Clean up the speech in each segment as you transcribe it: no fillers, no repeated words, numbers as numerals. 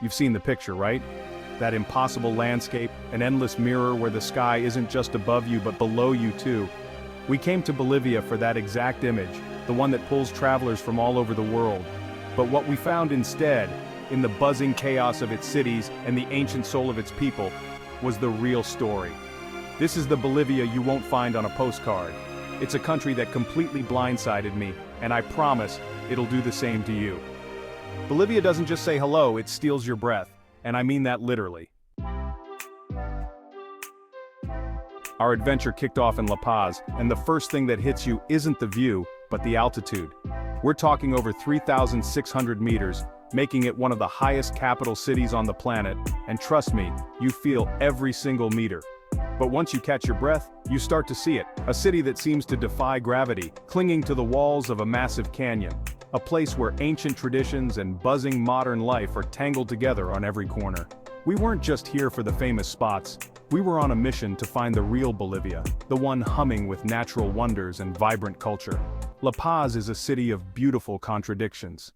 You've seen the picture, right? That impossible landscape, an endless mirror where the sky isn't just above you but below you too. We came to Bolivia for that exact image, the one that pulls travelers from all over the world. But what we found instead, in the buzzing chaos of its cities and the ancient soul of its people, was the real story. This is the Bolivia you won't find on a postcard. It's a country that completely blindsided me, and I promise it'll do the same to you. Bolivia doesn't just say hello, it steals your breath, and I mean that literally. Our adventure kicked off in La Paz, and the first thing that hits you isn't the view, but the altitude. We're talking over 3,600 meters, making it one of the highest capital cities on the planet, and trust me, you feel every single meter. But once you catch your breath, you start to see it, a city that seems to defy gravity, clinging to the walls of a massive canyon. A place where ancient traditions and buzzing modern life are tangled together on every corner. We weren't just here for the famous spots, we were on a mission to find the real Bolivia, the one humming with natural wonders and vibrant culture. La Paz is a city of beautiful contradictions.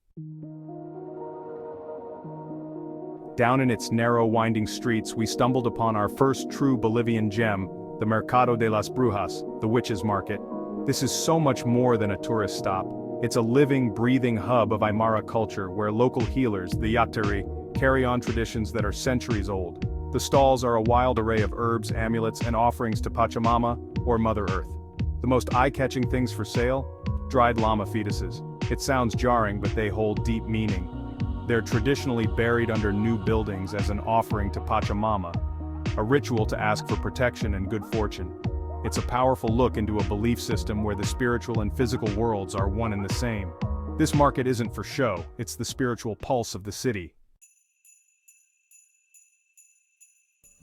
Down in its narrow winding streets we stumbled upon our first true Bolivian gem, the Mercado de las Brujas, the Witches' Market. This is so much more than a tourist stop. It's a living, breathing hub of Aymara culture where local healers, the Yatari, carry on traditions that are centuries old. The stalls are a wild array of herbs, amulets, and offerings to Pachamama, or Mother Earth. The most eye-catching things for sale? Dried llama fetuses. It sounds jarring, but they hold deep meaning. They're traditionally buried under new buildings as an offering to Pachamama, a ritual to ask for protection and good fortune. It's a powerful look into a belief system where the spiritual and physical worlds are one and the same. This market isn't for show, it's the spiritual pulse of the city.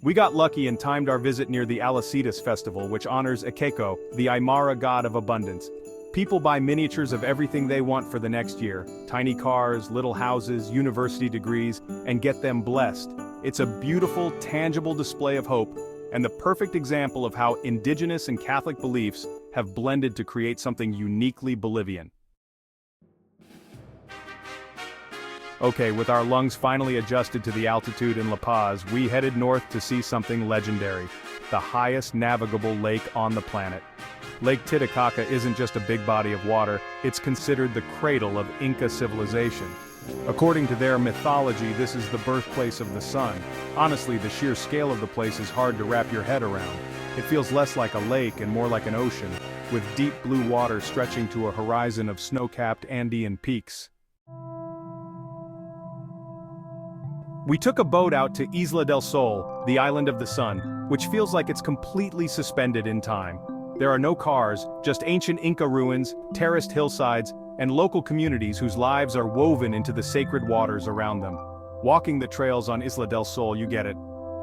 We got lucky and timed our visit near the Alacitas festival, which honors Ekeko, the Aymara god of abundance. People buy miniatures of everything they want for the next year, tiny cars, little houses, university degrees, and get them blessed. It's a beautiful, tangible display of hope, and the perfect example of how indigenous and Catholic beliefs have blended to create something uniquely Bolivian. Okay, with our lungs finally adjusted to the altitude in La Paz, we headed north to see something legendary, the highest navigable lake on the planet. Lake Titicaca isn't just a big body of water, it's considered the cradle of Inca civilization. According to their mythology, this is the birthplace of the sun. Honestly, the sheer scale of the place is hard to wrap your head around. It feels less like a lake and more like an ocean, with deep blue water stretching to a horizon of snow-capped Andean peaks. We took a boat out to Isla del Sol, the island of the sun, which feels like it's completely suspended in time. There are no cars, just ancient Inca ruins, terraced hillsides, and local communities whose lives are woven into the sacred waters around them. Walking the trails on Isla del Sol, you get it.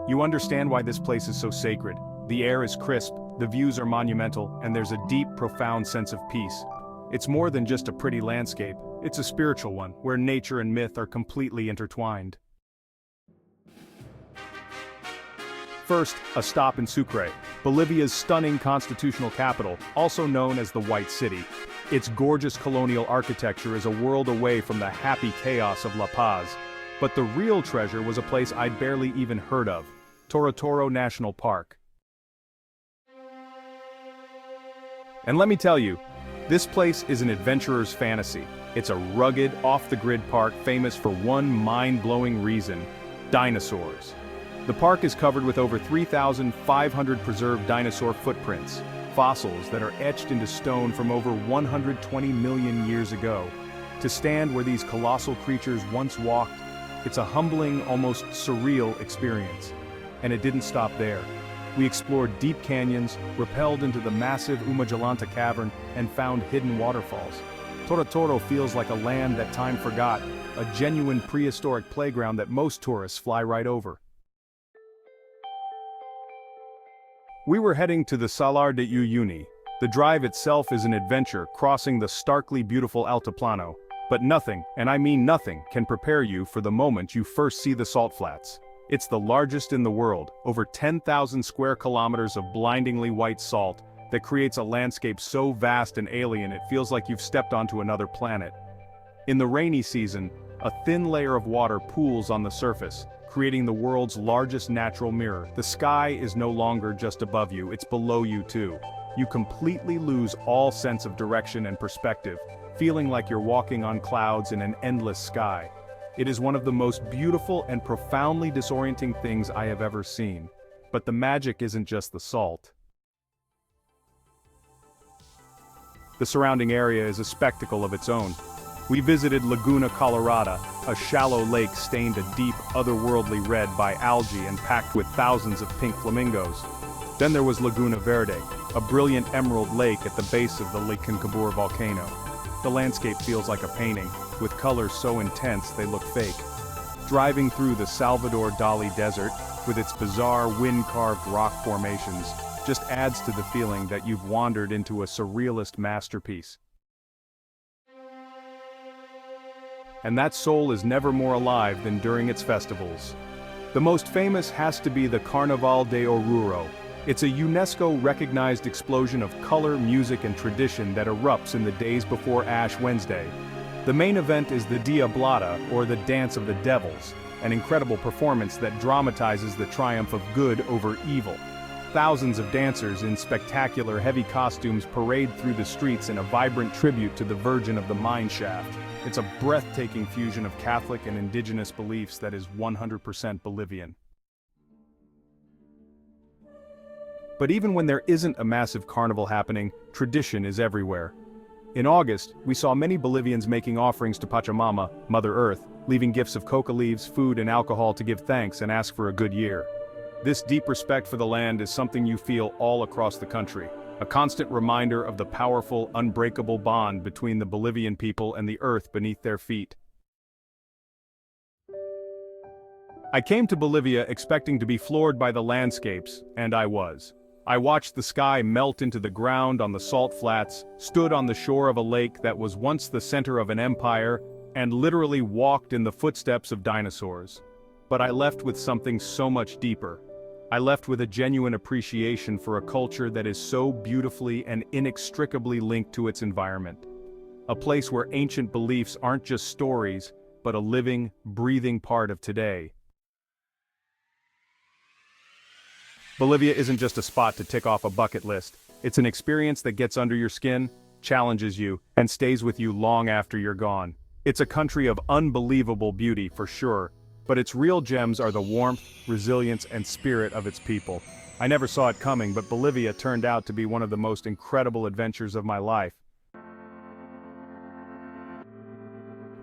You understand why this place is so sacred. The air is crisp, the views are monumental, and there's a deep, profound sense of peace. It's more than just a pretty landscape, it's a spiritual one, where nature and myth are completely intertwined. First, a stop in Sucre, Bolivia's stunning constitutional capital, also known as the White City. Its gorgeous colonial architecture is a world away from the happy chaos of La Paz. But the real treasure was a place I'd barely even heard of, Toro National Park. And let me tell you, this place is an adventurer's fantasy. It's a rugged, off-the-grid park famous for one mind-blowing reason: dinosaurs. The park is covered with over 3,500 preserved dinosaur footprints, fossils that are etched into stone from over 120 million years ago. To stand where these colossal creatures once walked, it's a humbling, almost surreal experience. And it didn't stop there. We explored deep canyons, rappelled into the massive Umajalanta cavern, and found hidden waterfalls. Toro feels like a land that time forgot, a genuine prehistoric playground that most tourists fly right over. We were heading to the Salar de Uyuni. The drive itself is an adventure, crossing the starkly beautiful Altiplano. But nothing, and I mean nothing, can prepare you for the moment you first see the salt flats. It's the largest in the world, over 10,000 square kilometers of blindingly white salt, that creates a landscape so vast and alien it feels like you've stepped onto another planet. In the rainy season, A thin layer of water pools on the surface, creating the world's largest natural mirror. The sky is no longer just above you, it's below you too. You completely lose all sense of direction and perspective, feeling like you're walking on clouds in an endless sky. It is one of the most beautiful and profoundly disorienting things I have ever seen. But the magic isn't just the salt. The surrounding area is a spectacle of its own. We visited Laguna Colorada, a shallow lake stained a deep, otherworldly red by algae and packed with thousands of pink flamingos. Then there was Laguna Verde, a brilliant emerald lake at the base of the Lake Titicaca volcano. The landscape feels like a painting, with colors so intense they look fake. Driving through the Salvador Dali Desert, with its bizarre wind-carved rock formations, just adds to the feeling that you've wandered into a surrealist masterpiece. And that soul is never more alive than during its festivals. The most famous has to be the Carnaval de Oruro. It's a UNESCO-recognized explosion of color, music and tradition that erupts in the days before Ash Wednesday. The main event is the Diablada, or the Dance of the Devils, an incredible performance that dramatizes the triumph of good over evil. Thousands of dancers in spectacular heavy costumes parade through the streets in a vibrant tribute to the Virgin of the Mine Shaft. It's a breathtaking fusion of Catholic and indigenous beliefs that is 100% Bolivian. But even when there isn't a massive carnival happening, tradition is everywhere. In August, we saw many Bolivians making offerings to Pachamama, Mother Earth, leaving gifts of coca leaves, food and alcohol to give thanks and ask for a good year. This deep respect for the land is something you feel all across the country, a constant reminder of the powerful, unbreakable bond between the Bolivian people and the earth beneath their feet. I came to Bolivia expecting to be floored by the landscapes, and I was. I watched the sky melt into the ground on the salt flats, stood on the shore of a lake that was once the center of an empire, and literally walked in the footsteps of dinosaurs. But I left with something so much deeper. I left with a genuine appreciation for a culture that is so beautifully and inextricably linked to its environment. A place where ancient beliefs aren't just stories, but a living, breathing part of today. Bolivia isn't just a spot to tick off a bucket list. It's an experience that gets under your skin, challenges you, and stays with you long after you're gone. It's a country of unbelievable beauty for sure, but its real gems are the warmth, resilience, and spirit of its people. I never saw it coming, but Bolivia turned out to be one of the most incredible adventures of my life.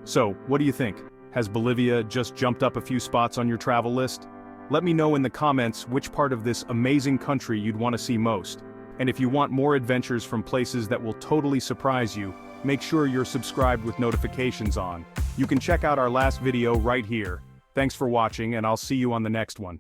So, what do you think? Has Bolivia just jumped up a few spots on your travel list? Let me know in the comments which part of this amazing country you'd want to see most. And if you want more adventures from places that will totally surprise you, make sure you're subscribed with notifications on. You can check out our last video right here. Thanks for watching, and I'll see you on the next one.